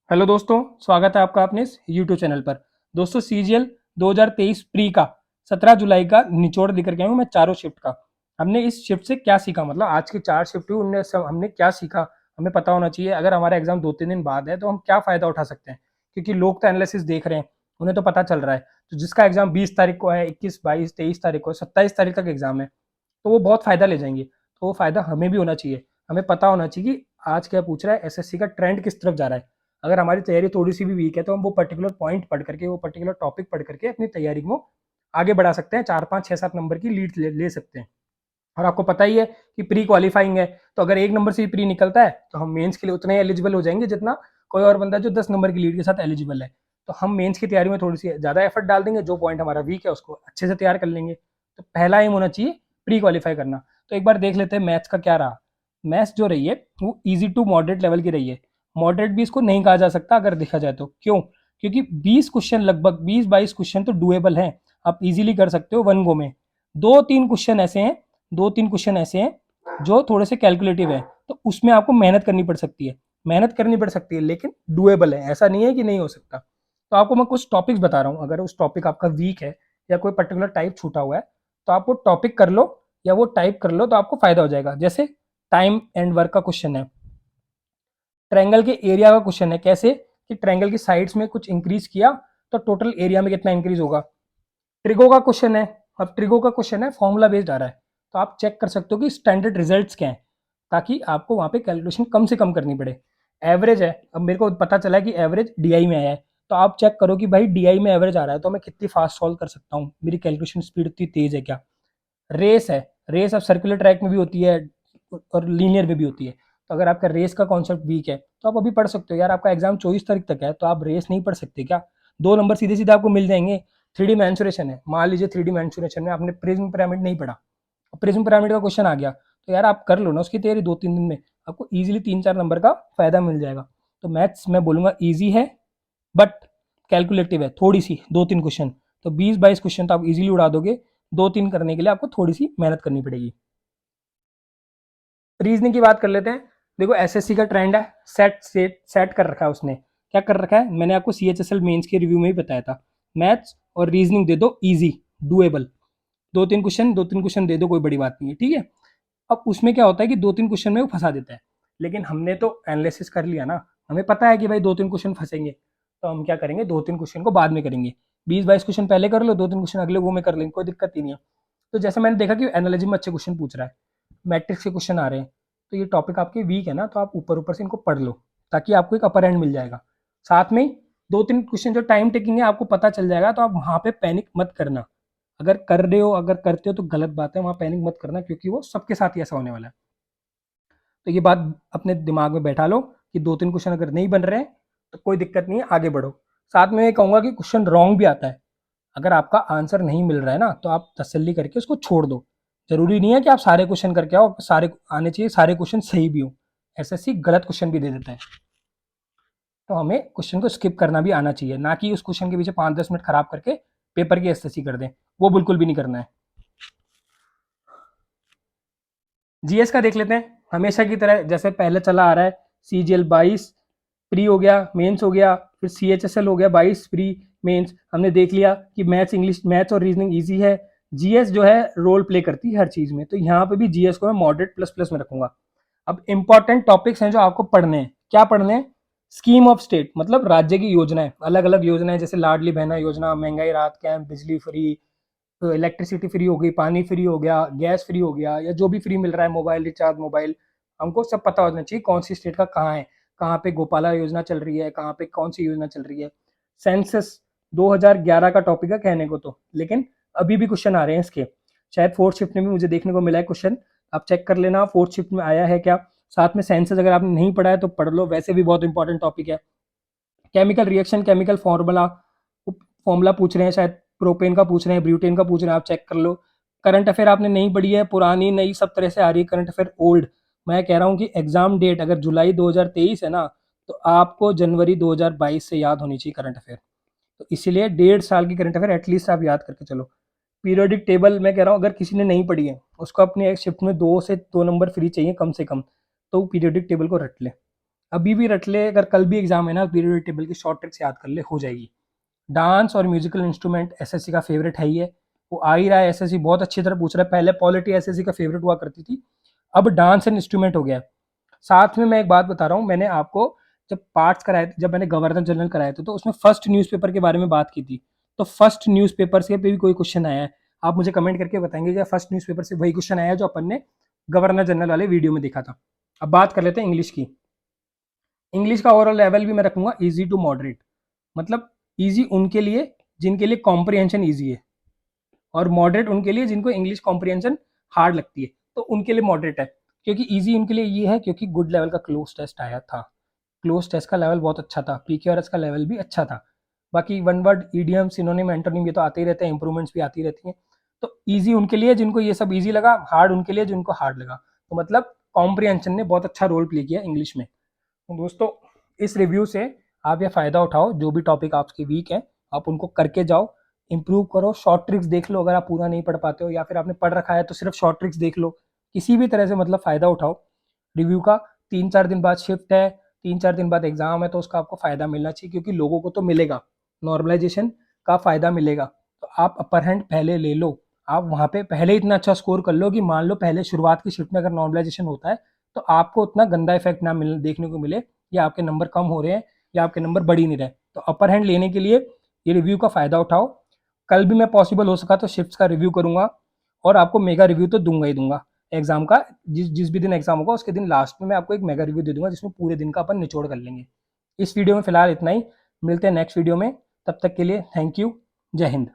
Hello दोस्तों, स्वागत है आपका अपने इस यूट्यूब चैनल पर। दोस्तों, सीजीएल 2023 प्री का 17 जुलाई का निचोड़ लेकर के आया हूँ मैं चारों शिफ्ट का। हमने इस शिफ्ट से क्या सीखा, मतलब आज की 4 शिफ्ट हुई उनमें सब हमने क्या सीखा, हमें पता होना चाहिए। अगर हमारा एग्जाम 2-3 दिन बाद है तो हम क्या फ़ायदा उठा सकते हैं, क्योंकि लोग तो एनालिसिस देख रहे हैं, उन्हें तो पता चल रहा है। तो जिसका एग्जाम 20 तारीख को है, 21, 22, 23 तारीख को, 27 तारीख तक एग्जाम है, तो वो बहुत फ़ायदा ले जाएंगे। तो वो फ़ायदा हमें भी होना चाहिए। हमें पता होना चाहिए कि आज क्या पूछ रहा है, एसएससी का ट्रेंड किस तरफ जा रहा है। अगर हमारी तैयारी थोड़ी सी भी वीक है तो हम वो पर्टिकुलर पॉइंट पढ़ करके, वो पर्टिकुलर टॉपिक पढ़ करके अपनी तैयारी को आगे बढ़ा सकते हैं, 4, 5, 6, 7 नंबर की लीड ले सकते हैं। और आपको पता ही है कि प्री क्वालिफाइंग है, तो अगर 1 नंबर से भी प्री निकलता है तो हम मेंस के लिए उतने एलिजिबल हो जाएंगे जितना कोई और बंदा जो 10 नंबर की लीड के साथ एलिजिबल है। तो हम मेंस की तैयारी में थोड़ी सी ज़्यादा एफर्ट डाल देंगे, जो पॉइंट हमारा वीक है उसको अच्छे से तैयार कर लेंगे। तो पहला एम होना चाहिए प्री क्वालिफाई करना। तो एक बार देख लेते हैं मैथ्स का क्या रहा। मैथ्स जो रही है वो ईजी टू मॉडरेट लेवल की रही है। मॉडरेट भी इसको नहीं कहा जा सकता अगर देखा जाए तो। क्यों? क्योंकि 20 क्वेश्चन, लगभग 20-22 क्वेश्चन तो डुएबल हैं, आप इजीली कर सकते हो वन गो में। दो तीन क्वेश्चन ऐसे हैं, 2-3 क्वेश्चन ऐसे हैं जो थोड़े से कैलकुलेटिव है, तो उसमें आपको मेहनत करनी पड़ सकती है। मेहनत करनी पड़ सकती है लेकिन डुएबल है, ऐसा नहीं है कि नहीं हो सकता। तो आपको मैं कुछ टॉपिक्स बता रहा हूँ, अगर उस टॉपिक आपका वीक है या कोई पर्टिकुलर टाइप छूटा हुआ है तो आप वो टॉपिक कर लो या वो टाइप कर लो, तो आपको फायदा हो जाएगा। जैसे टाइम एंड वर्क का क्वेश्चन है, ट्रायंगल के एरिया का क्वेश्चन है, कैसे कि ट्रायंगल की साइड्स में कुछ इंक्रीज किया तो टोटल एरिया में कितना इंक्रीज होगा। ट्रिगो का क्वेश्चन है, अब ट्रिगो का क्वेश्चन है फॉर्मूला बेस्ड आ रहा है, तो आप चेक कर सकते हो कि स्टैंडर्ड रिजल्ट्स क्या हैं, ताकि आपको वहाँ पे कैलकुलेशन कम से कम करनी पड़े। एवरेज है, अब मेरे को पता चला कि एवरेज डीआई में आया है, तो आप चेक करो कि भाई डीआई में एवरेज आ रहा है तो मैं कितनी फास्ट सॉल्व कर सकता हूँ, मेरी कैलकुलेशन स्पीड इतनी तेज है क्या। रेस है, रेस अब सर्कुलर ट्रैक में भी होती है और लीनियर में भी होती है। तो अगर आपका रेस का कॉन्सेप्ट वीक है तो आप अभी पढ़ सकते हो। यार आपका एग्जाम 24 तारीख तक है तो आप रेस नहीं पढ़ सकते क्या? 2 नंबर सीधे सीधे आपको मिल जाएंगे। थ्री डी मैंसुरेशन है, मान लीजिए थ्री डी मैंसुरेशन में आपने प्रिज्म पिरामिड नहीं पढ़ा, प्रिज्म पिरामिड का क्वेश्चन आ गया, तो यार आप कर लो ना उसकी तैयारी 2-3 दिन में, आपको इजीली 3-4 नंबर का फायदा मिल जाएगा। तो मैथ्स मैं बोलूंगा ईजी है, बट कैलकुलेटिव है थोड़ी सी, 2-3 क्वेश्चन। तो 20-22 क्वेश्चन तो आप इजीली उड़ा दोगे, 2-3 करने के लिए आपको थोड़ी सी मेहनत करनी पड़ेगी। रीजनिंग की बात कर लेते हैं। देखो एसएससी का ट्रेंड है, सेट कर रखा है उसने। क्या कर रखा है, मैंने आपको सीएचएसएल मेंस के रिव्यू में ही बताया था। मैथ्स और रीजनिंग दे दो इजी, डुएबल। 2-3 क्वेश्चन दे दो, कोई बड़ी बात नहीं है, ठीक है। अब उसमें क्या होता है कि 2-3 क्वेश्चन में वो फंसा देता है, लेकिन हमने तो एनालिसिस कर लिया ना, हमें पता है कि भाई 2-3 क्वेश्चन फंसेंगे, तो हम क्या करेंगे, 2-3 क्वेश्चन को बाद में करेंगे। 20-22 क्वेश्चन पहले कर लो, 2-3 क्वेश्चन अगले वो में कर लेंगे, कोई दिक्कत ही नहीं है। तो जैसे मैंने देखा कि एनालॉजी में अच्छे क्वेश्चन पूछ रहा है, मैट्रिक्स के क्वेश्चन आ रहे हैं, तो ये टॉपिक आपके वीक है ना, तो आप ऊपर ऊपर से इनको पढ़ लो, ताकि आपको एक अपर एंड मिल जाएगा। साथ में 2-3 क्वेश्चन जो टाइम टेकिंग है आपको पता चल जाएगा, तो आप वहाँ पे पैनिक मत करना। अगर कर रहे हो, अगर करते हो तो गलत बात है, वहाँ पैनिक मत करना, क्योंकि वो सबके साथ ही ऐसा होने वाला है। तो ये बात अपने दिमाग में बैठा लो कि 2-3 क्वेश्चन अगर नहीं बन रहे हैं तो कोई दिक्कत नहीं है, आगे बढ़ो। साथ में मैं कहूँगा कि क्वेश्चन रॉन्ग भी आता है, अगर आपका आंसर नहीं मिल रहा है ना, तो आप तसल्ली करके उसको छोड़ दो। जरूरी नहीं है कि आप सारे क्वेश्चन करके आओ, सारे आने चाहिए, सारे क्वेश्चन सही भी हो। एसएससी गलत क्वेश्चन भी दे देता है, तो हमें क्वेश्चन को स्किप करना भी आना चाहिए, ना कि उस क्वेश्चन के पीछे 5-10 मिनट खराब करके पेपर की एसएससी कर दें, वो बिल्कुल भी नहीं करना है। जीएस का देख लेते हैं, हमेशा की तरह जैसे पहले चला आ रहा है। सीजीएल 22 प्री हो गया, मेंस हो गया, फिर सीएचएसएल हो गया 22 प्री मेंस। हमने देख लिया कि मैथ्स, इंग्लिश, मैथ्स और रीजनिंग इजी है। जीएस जो है रोल प्ले करती है हर चीज में, तो यहाँ पे भी जीएस को मैं मॉडरेट प्लस प्लस में रखूंगा। अब इंपॉर्टेंट टॉपिक्स हैं जो आपको पढ़ने हैं, क्या पढ़ने हैं? स्कीम ऑफ स्टेट, मतलब राज्य की योजनाएं, अलग अलग योजनाएं, जैसे लाडली बहना योजना, महंगाई राहत कैंप, बिजली फ्री, तो इलेक्ट्रिसिटी फ्री हो गई, पानी फ्री हो गया, गैस फ्री हो गया, या जो भी फ्री मिल रहा है, मोबाइल रिचार्ज, मोबाइल, हमको सब पता होना चाहिए कौन सी स्टेट का कहाँ है, कहाँ पे गोपाला योजना चल रही है, कहाँ पे कौन सी योजना चल रही है। सेंसस 2011 का टॉपिक है कहने को तो, लेकिन अभी भी क्वेश्चन आ रहे हैं इसके। शायद फोर्थ शिफ्ट में भी मुझे देखने को मिला है क्वेश्चन, आप चेक कर लेना फोर्थ शिफ्ट में आया है क्या। साथ में सेंसस अगर आपने नहीं पढ़ा है तो पढ़ लो, वैसे भी बहुत इंपॉर्टेंट टॉपिक है। Chemical reaction, chemical formula, formula पूछ रहे हैं, शायद प्रोपेन का पूछ रहे हैं, ब्यूटेन का पूछ रहे हैं, आप चेक कर लो। करंट अफेयर आपने नहीं पढ़ी है, पुरानी नई सब तरह से आ रही है करंट अफेयर ओल्ड। मैं कह रहा हूँ कि एग्जाम डेट अगर जुलाई 2023 है ना, तो आपको जनवरी 2022 से याद होनी चाहिए करंट अफेयर। तो इसीलिए 1.5 साल की करंट अफेयर एटलीस्ट आप याद करके चलो। पीरियोडिक टेबल मैं कह रहा हूँ, अगर किसी ने नहीं पढ़ी है उसको अपने एक शिफ्ट में 2 से 2 नंबर फ्री चाहिए कम से कम, तो पीरियोडिक टेबल को रट ले। अभी भी रट ले, अगर कल भी एग्जाम है ना, पीरियोडिक टेबल की शॉर्ट ट्रिक्स याद कर ले, हो जाएगी। डांस और म्यूजिकल इंस्ट्रूमेंट एसएससी का फेवरेट है ही है, वो आ ही रहा है। एसएससी बहुत अच्छी तरह पूछ रहा है, पहले पॉलिटी एसएससी का फेवरेट हुआ करती थी, अब डांस एंड इंस्ट्रूमेंट हो गया है। साथ में मैं एक बात बता रहा हूँ, मैंने आपको जब पार्ट्स कराए थे, जब मैंने गवर्नर जनरल कराए थे, तो उसमें फर्स्ट न्यूज़पेपर के बारे में बात की थी। तो फर्स्ट न्यूज़पेपर से पे भी कोई क्वेश्चन आया है, आप मुझे कमेंट करके बताएंगे कि फर्स्ट न्यूज़पेपर से वही क्वेश्चन आया है जो अपन ने गवर्नर जनरल वाले वीडियो में देखा था। अब बात कर लेते हैं इंग्लिश की। इंग्लिश का ओवरऑल लेवल भी मैं रखूंगा इजी टू मॉडरेट, मतलब इजी उनके लिए जिनके लिए कॉम्प्रिहेंशन इजी है, और मॉडरेट उनके लिए जिनको इंग्लिश कॉम्प्रिहेंशन हार्ड लगती है, तो उनके लिए मॉडरेट है। क्योंकि इजी उनके लिए ये है क्योंकि गुड लेवल का क्लोज टेस्ट आया था, क्लोज टेस्ट का लेवल बहुत अच्छा था, पीक्यूआरएस का लेवल भी अच्छा था। बाकी one word idiom synonym antonym ये तो आते ही रहते हैं, इंप्रूवमेंट्स भी आती रहती हैं। तो इजी उनके लिए जिनको ये सब इजी लगा, हार्ड उनके लिए जिनको हार्ड लगा। तो मतलब कॉम्प्रिहेंशन ने बहुत अच्छा रोल प्ले किया इंग्लिश में। तो दोस्तों, इस रिव्यू से आप ये फ़ायदा उठाओ, जो भी टॉपिक आपके वीक है आप उनको करके जाओ, इंप्रूव करो, शॉर्ट ट्रिक्स देख लो, अगर आप पूरा नहीं पढ़ पाते हो या फिर आपने पढ़ रखा है तो सिर्फ शॉर्ट ट्रिक्स देख लो, किसी भी तरह से मतलब फ़ायदा उठाओ रिव्यू का। 3-4 दिन बाद शिफ्ट है, 3-4 दिन बाद एग्जाम है, तो उसका आपको फ़ायदा मिलना चाहिए, क्योंकि लोगों को तो मिलेगा, नॉर्मलाइजेशन का फ़ायदा मिलेगा। तो आप अपर हैंड पहले ले लो, आप वहाँ पे पहले इतना अच्छा स्कोर कर लो कि मान लो पहले शुरुआत की शिफ्ट में अगर नॉर्मलाइजेशन होता है तो आपको उतना गंदा इफेक्ट ना मिल देखने को मिले, या आपके नंबर कम हो रहे हैं या आपके नंबर बढ़ ही नहीं रहे। तो अपर हैंड लेने के लिए ये रिव्यू का फ़ायदा उठाओ। कल भी मैं पॉसिबल हो सका तो शिफ्ट्स का रिव्यू करूंगा, और आपको मेगा रिव्यू तो दूंगा ही दूंगा एग्जाम का। जिस जिस भी दिन एग्जाम होगा उसके दिन लास्ट में मैं आपको एक मेगा रिव्यू दे दूंगा, जिसमें पूरे दिन का अपन निचोड़ कर लेंगे। इस वीडियो में फिलहाल इतना ही, मिलते हैं नेक्स्ट वीडियो में, तब तक के लिए थैंक यू, जय हिंद।